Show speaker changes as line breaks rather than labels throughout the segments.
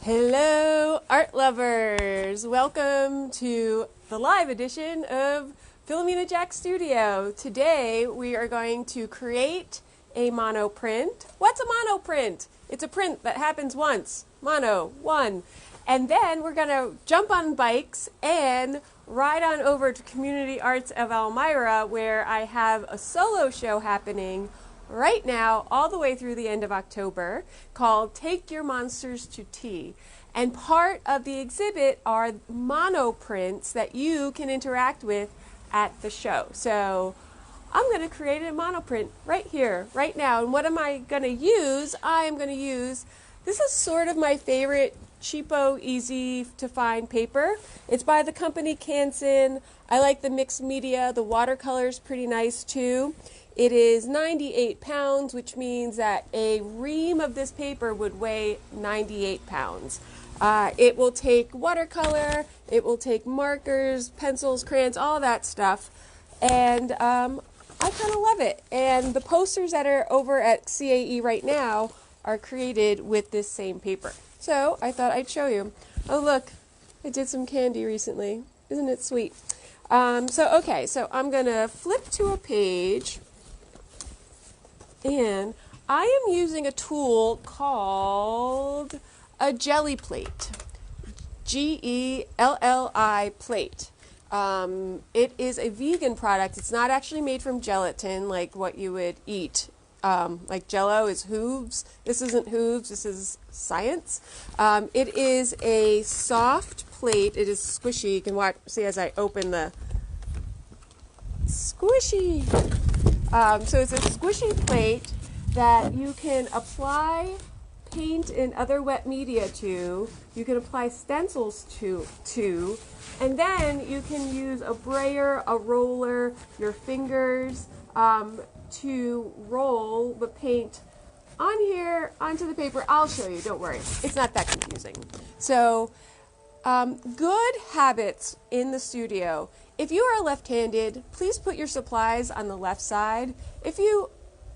Hello, art lovers! Welcome to the live edition of Filomena Jack Studio. Today we are going to create a monoprint. What's a monoprint? It's a print that happens once. Mono, one. And then we're going to jump on bikes and ride on over to Community Arts of Elmira, where I have a solo show happening right now all the way through the end of October called Take Your Monsters to Tea. And part of the exhibit are monoprints that you can interact with at the show. So I'm going to create a monoprint right here, right now. And what am I going to use? I am going to use, this is sort of my favorite cheapo, easy to find paper. It's by the company Canson. I like the mixed media. The watercolor's pretty nice too. It is 98 pounds, which means that a ream of this paper would weigh 98 pounds. It will take watercolor, it will take markers, pencils, crayons, all that stuff. And I kind of love it. And the posters that are over at CAE right now are created with this same paper. So I thought I'd show you. Oh look, I did some candy recently. Isn't it sweet? So I'm going to flip to a page. And I am using a tool called a jelly plate, G-E-L-L-I plate. It is a vegan product. It's not actually made from gelatin like what you would eat. Like Jell-O is hooves. This isn't hooves. This is science. It is a soft plate. It is squishy. You can see as I open the squishy. So it's a squishy plate that you can apply paint and other wet media to. You can apply stencils to, and then you can use a brayer, a roller, your fingers to roll the paint on here onto the paper. I'll show you. Don't worry. It's not that confusing. So good habits in the studio. If you are left-handed, please put your supplies on the left side. If you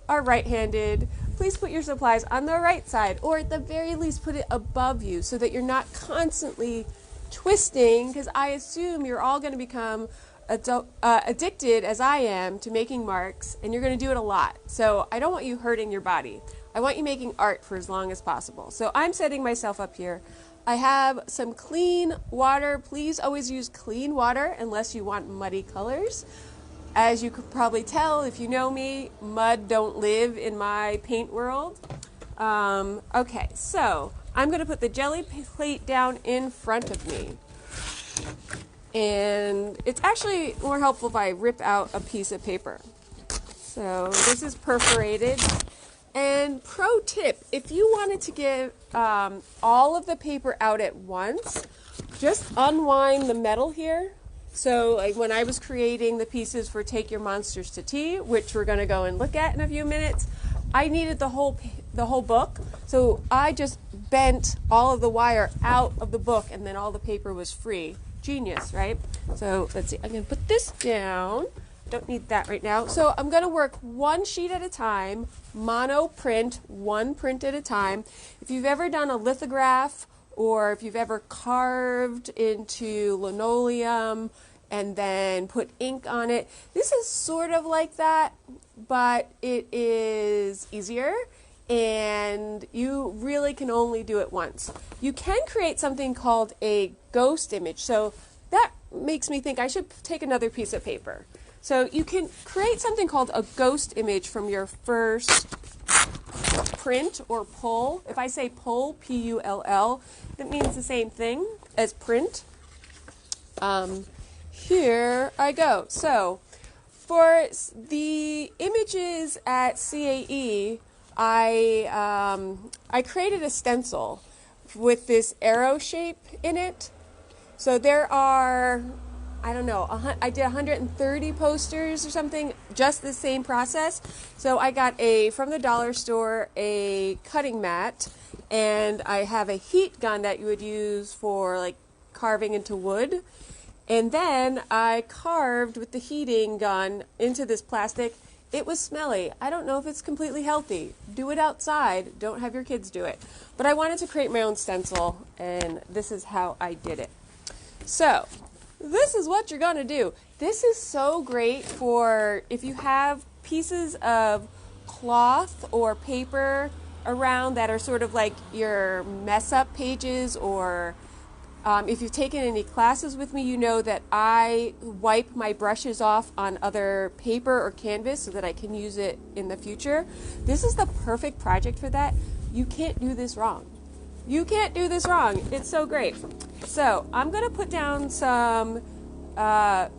are right-handed, please put your supplies on the right side, or at the very least put it above you so that you're not constantly twisting, because I assume you're all going to become addicted, as I am, to making marks, and you're going to do it a lot. So I don't want you hurting your body. I want you making art for as long as possible. So I'm setting myself up here. I have some clean water. Please always use clean water unless you want muddy colors. As you could probably tell, if you know me, mud don't live in my paint world. Okay, so I'm going to put the jelly plate down in front of me. And it's actually more helpful if I rip out a piece of paper. So this is perforated. And pro tip, if you wanted to get all of the paper out at once, just unwind the metal here. So like when I was creating the pieces for Take Your Monsters to Tea, which we're going to go and look at in a few minutes, I needed the whole book. So I just bent all of the wire out of the book, and then all the paper was free. Genius, right? So let's see. I'm going to put this down. Don't need that right now. So I'm going to work one sheet at a time, mono print, one print at a time. If you've ever done a lithograph, or if you've ever carved into linoleum and then put ink on it, this is sort of like that, but it is easier, and you really can only do it once. You can create something called a ghost image. So that makes me think I should take another piece of paper. So you can create something called a ghost image from your first print or pull. If I say pull, P-U-L-L, that means the same thing as print. Here I go. So for the images at CAE, I created a stencil with this arrow shape in it. So there are, I don't know, I did 130 posters or something, just the same process. So I got from the dollar store, a cutting mat, and I have a heat gun that you would use for like carving into wood. And then I carved with the heating gun into this plastic It was smelly. I don't know if it's completely healthy. Do it outside. Don't have your kids do it. But I wanted to create my own stencil, and this is how I did it. So, this is what you're going to do. This is so great for if you have pieces of cloth or paper around that are sort of like your mess up pages, or if you've taken any classes with me, you know that I wipe my brushes off on other paper or canvas so that I can use it in the future. This is the perfect project for that. You can't do this wrong. You can't do this wrong. It's so great. So I'm going to put down some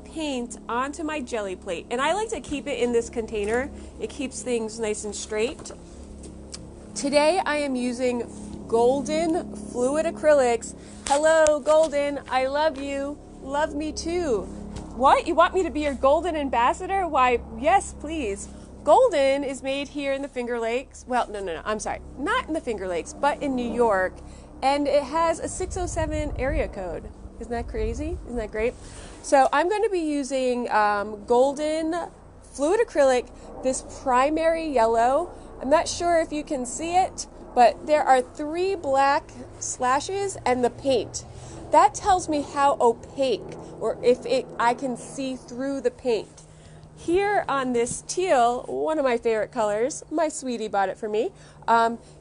paint onto my jelly plate, and I like to keep it in this container. It keeps things nice and straight. Today I am using Golden Fluid Acrylics. Hello, Golden. I love you. Love me too. What? You want me to be your Golden ambassador? Why, yes, please. Golden is made here in the Finger Lakes. Well, no. I'm sorry. Not in the Finger Lakes, but in New York. And it has a 607 area code. Isn't that crazy? Isn't that great? So I'm going to be using Golden Fluid Acrylic, this primary yellow. I'm not sure if you can see it, but there are 3 black slashes and the paint. That tells me how opaque, or if I can see through the paint. Here on this teal, one of my favorite colors, my sweetie bought it for me,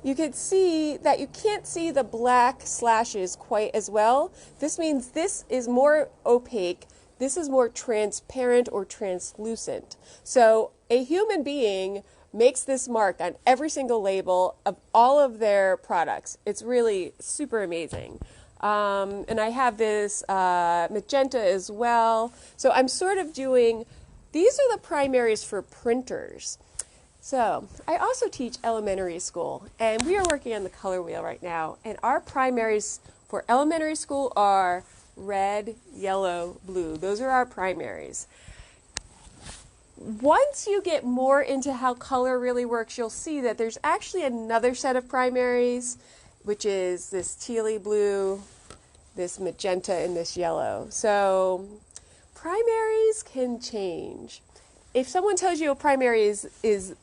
you can see that you can't see the black slashes quite as well. This means this is more opaque. This is more transparent or translucent. So a human being makes this mark on every single label of all of their products. It's really super amazing. And I have this magenta as well. So I'm sort of doing, these are the primaries for printers. So I also teach elementary school, and we are working on the color wheel right now. And our primaries for elementary school are red, yellow, blue. Those are our primaries. Once you get more into how color really works, you'll see that there's actually another set of primaries, which is this tealy blue, this magenta, and this yellow. So primaries can change. If someone tells you a primary is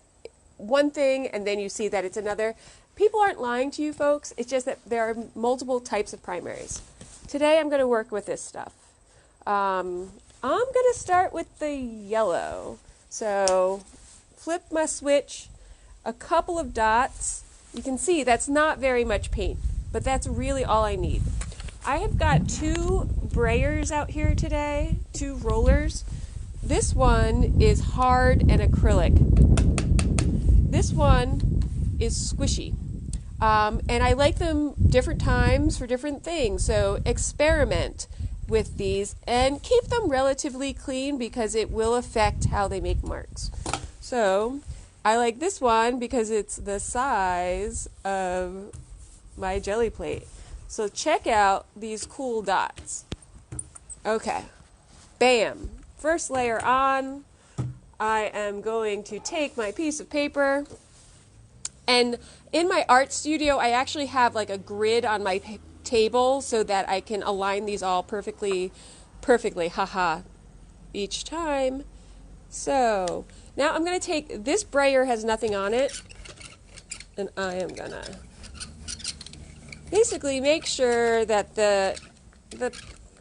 one thing and then you see that it's another, people aren't lying to you, folks. It's just that there are multiple types of primaries. Today I'm going to work with this stuff. I'm going to start with the yellow. So flip my switch, a couple of dots. You can see that's not very much paint, but that's really all I need. I have got 2 brayers out here today, 2 rollers. This one is hard and acrylic. This one is squishy. And I like them different times for different things. So experiment with these and keep them relatively clean because it will affect how they make marks. So I like this one because it's the size of my jelly plate. So check out these cool dots. Okay, bam. First layer on. I am going to take my piece of paper, and in my art studio I actually have like a grid on my table so that I can align these all perfectly, haha, each time. So now I'm going to take, this brayer has nothing on it, and I am going to basically make sure that the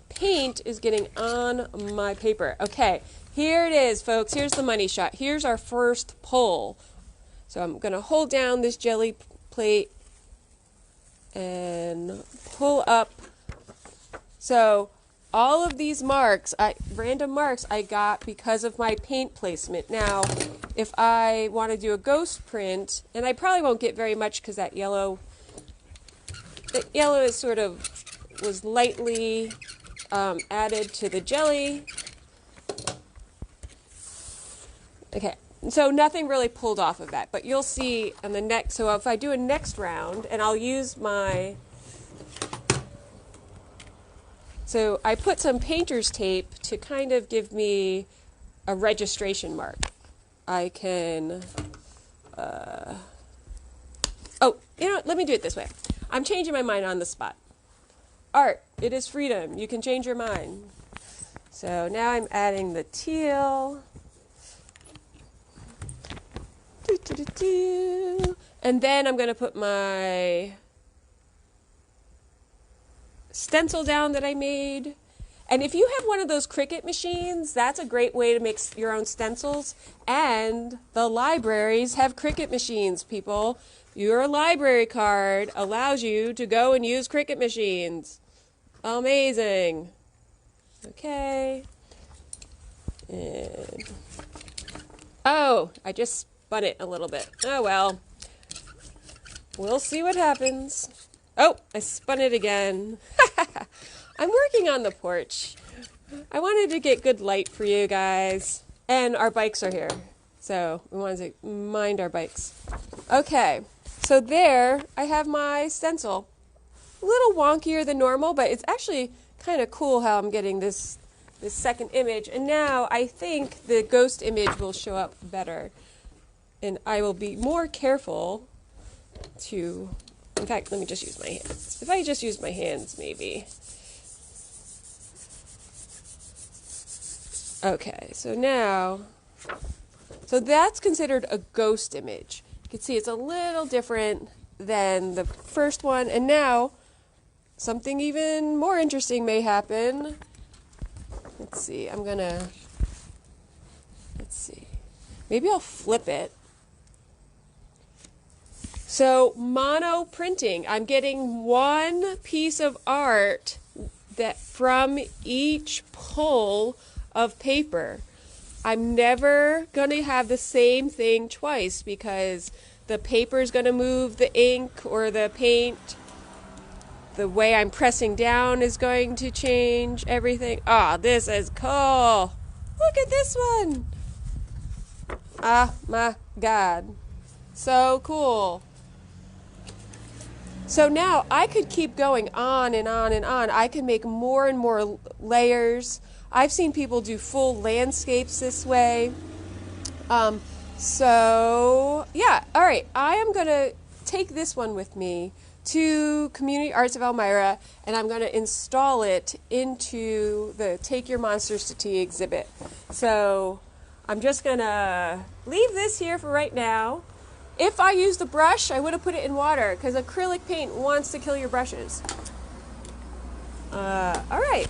paint is getting on my paper. Okay, here it is, folks. Here's the money shot. Here's our first pull. So I'm going to hold down this jelly plate and pull up. So all of these marks, random marks, I got because of my paint placement. Now, if I want to do a ghost print, and I probably won't get very much because that yellow is sort of, was lightly added to the jelly. Okay. So nothing really pulled off of that, but you'll see on the next, so if I do a next round, and I'll use my, so I put some painter's tape to kind of give me a registration mark. I can, oh, you know what, let me do it this way. I'm changing my mind on the spot. Art, it is freedom. You can change your mind. So now I'm adding the teal. And then I'm going to put my stencil down that I made. And if you have one of those Cricut machines, that's a great way to make your own stencils. And the libraries have Cricut machines, people. Your library card allows you to go and use Cricut machines. Amazing. Okay. And oh, I just spun it a little bit. Oh well. We'll see what happens. Oh, I spun it again. I'm working on the porch. I wanted to get good light for you guys. And our bikes are here. So we wanted to mind our bikes. Okay, so there I have my stencil. A little wonkier than normal, but it's actually kind of cool how I'm getting this second image. And now I think the ghost image will show up better. And I will be more careful to, in fact, let me just use my hands. If I just use my hands, maybe. Okay, so now, so that's considered a ghost image. You can see it's a little different than the first one, and now something even more interesting may happen. Let's see, let's see, maybe I'll flip it. So mono printing, I'm getting one piece of art that from each pull of paper. I'm never going to have the same thing twice because the paper is going to move the ink or the paint. The way I'm pressing down is going to change everything. Ah, this is cool. Look at this one. Ah, my God. So cool. So now I could keep going on and on and on. I can make more and more layers. I've seen people do full landscapes this way. So, yeah, all right. I am going to take this one with me to Community Arts of Elmira, and I'm going to install it into the Take Your Monsters to Tea exhibit. So I'm just going to leave this here for right now. If I used the brush, I would have put it in water because acrylic paint wants to kill your brushes. All right.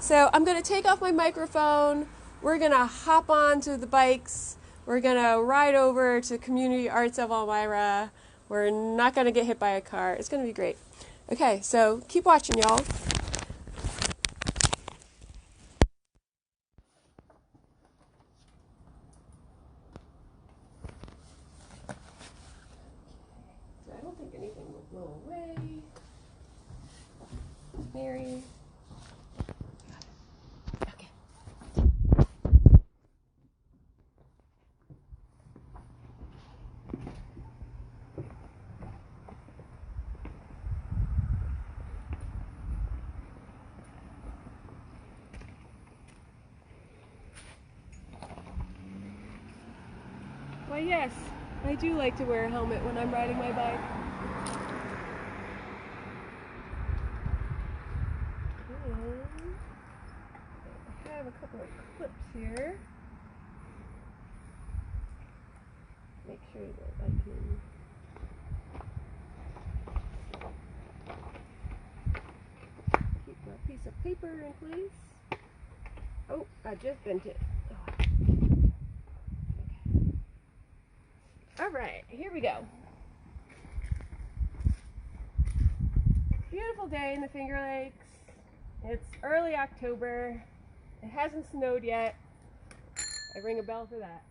So I'm going to take off my microphone. We're going to hop on to the bikes. We're going to ride over to Community Arts of Elmira. We're not going to get hit by a car. It's going to be great. Okay, so keep watching, y'all. I don't think anything will blow away. Mary. Okay. Why, yes, I do like to wear a helmet when I'm riding my bike. I have a couple of clips here. Make sure that I can keep my piece of paper in place. Oh, I just bent it. Oh. All right, here we go. Beautiful day in the Finger Lakes. It's early October. It hasn't snowed yet. I ring a bell for that.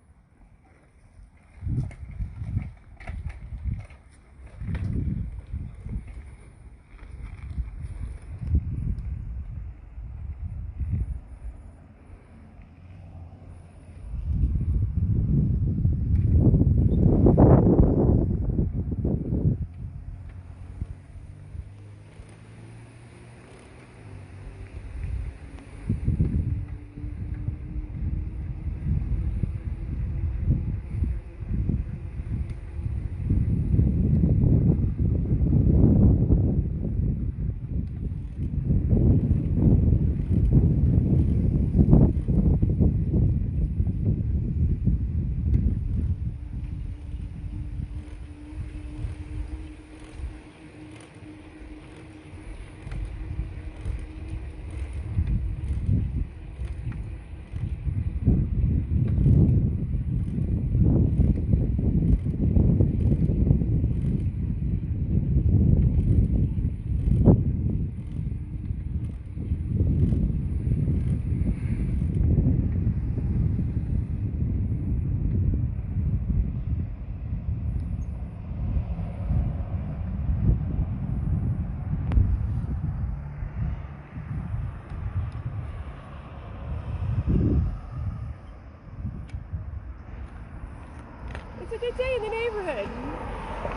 It's a good day in the neighborhood.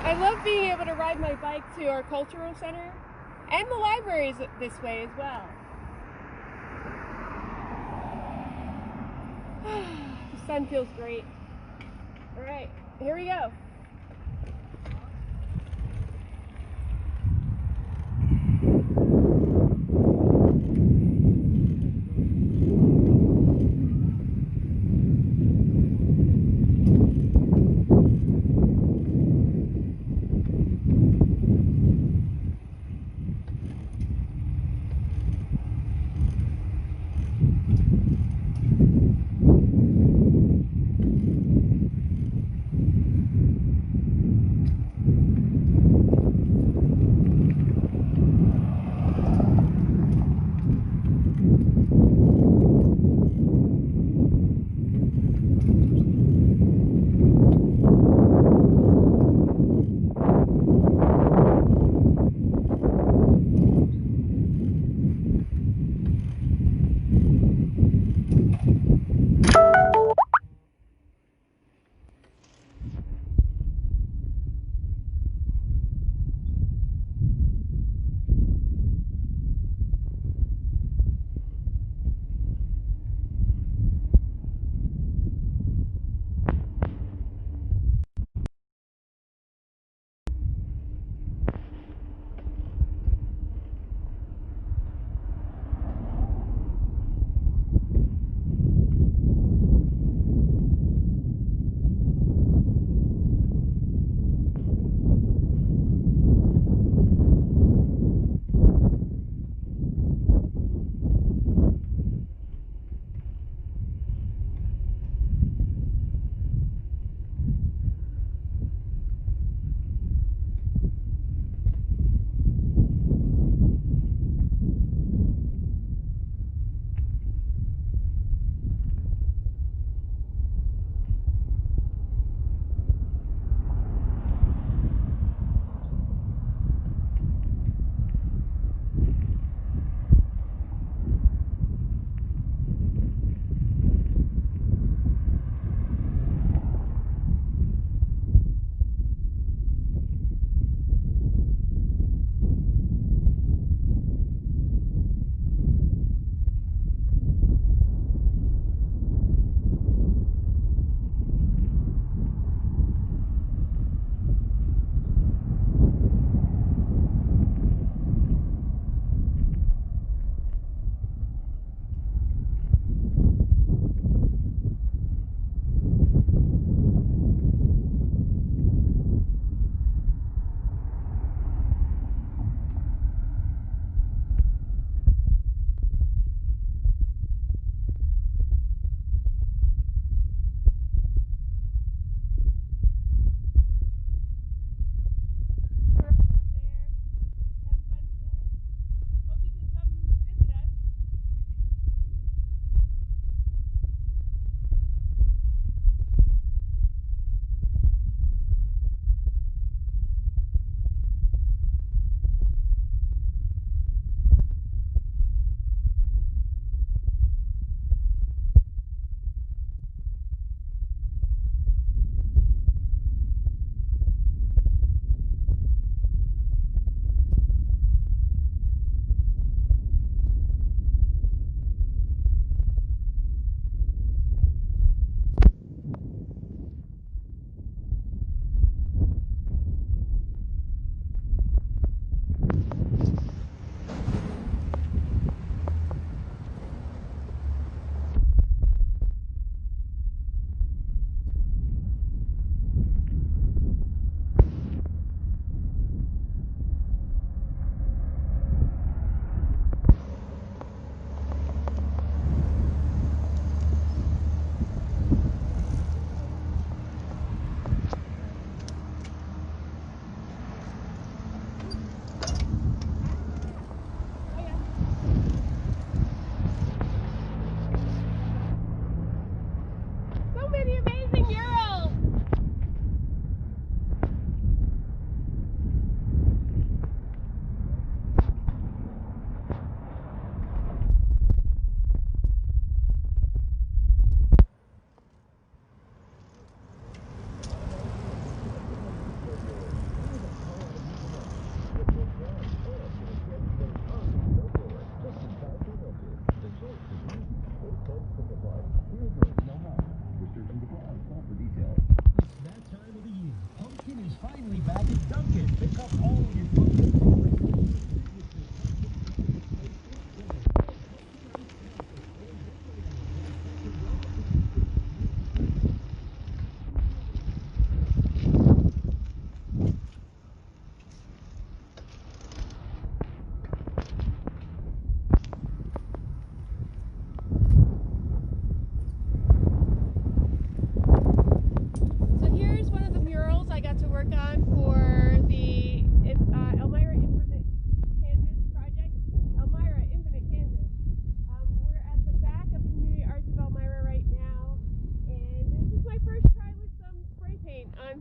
I love being able to ride my bike to our cultural center and the libraries this way as well. The sun feels great. All right, here we go.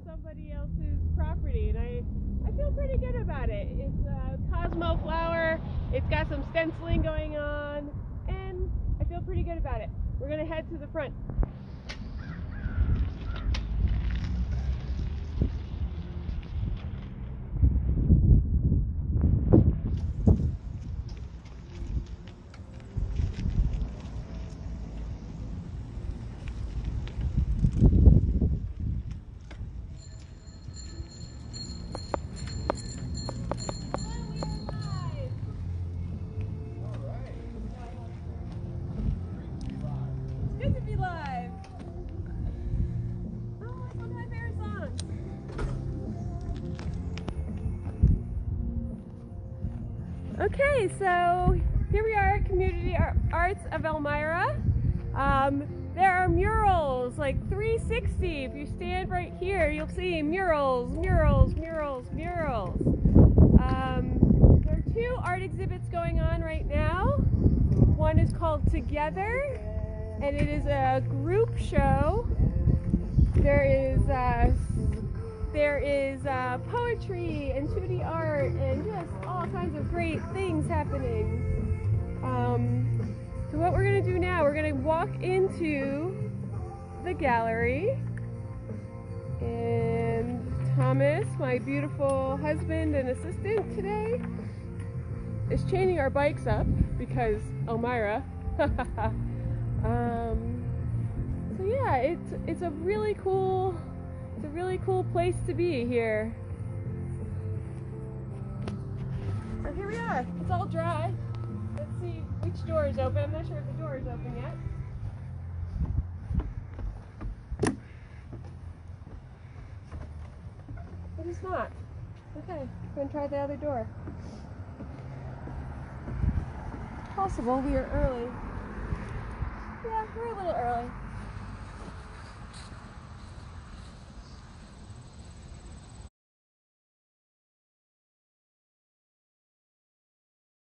Somebody else's property, and I feel pretty good about it. It's a Cosmo flower, it's got some stenciling going on, and I feel pretty good about it. We're going to head to the front. Good to be live. Oh, it's one of my favorite songs. Okay, so here we are at Community Arts of Elmira. There are murals, like 360. If you stand right here, you'll see murals, murals, murals, murals. There are two art exhibits going on right now. One is called Together, and it is a group show. There is poetry and 2D art and just all kinds of great things happening. So what we're going to do now, we're going to walk into the gallery, and Thomas, my beautiful husband and assistant today, is chaining our bikes up because Elmira. So yeah, it's a really cool place to be here. So here we are. It's all dry. Let's see which door is open. I'm not sure if the door is open yet. But it's not. Okay, I'm going to try the other door. Possible we are early. Yeah, we're a little early.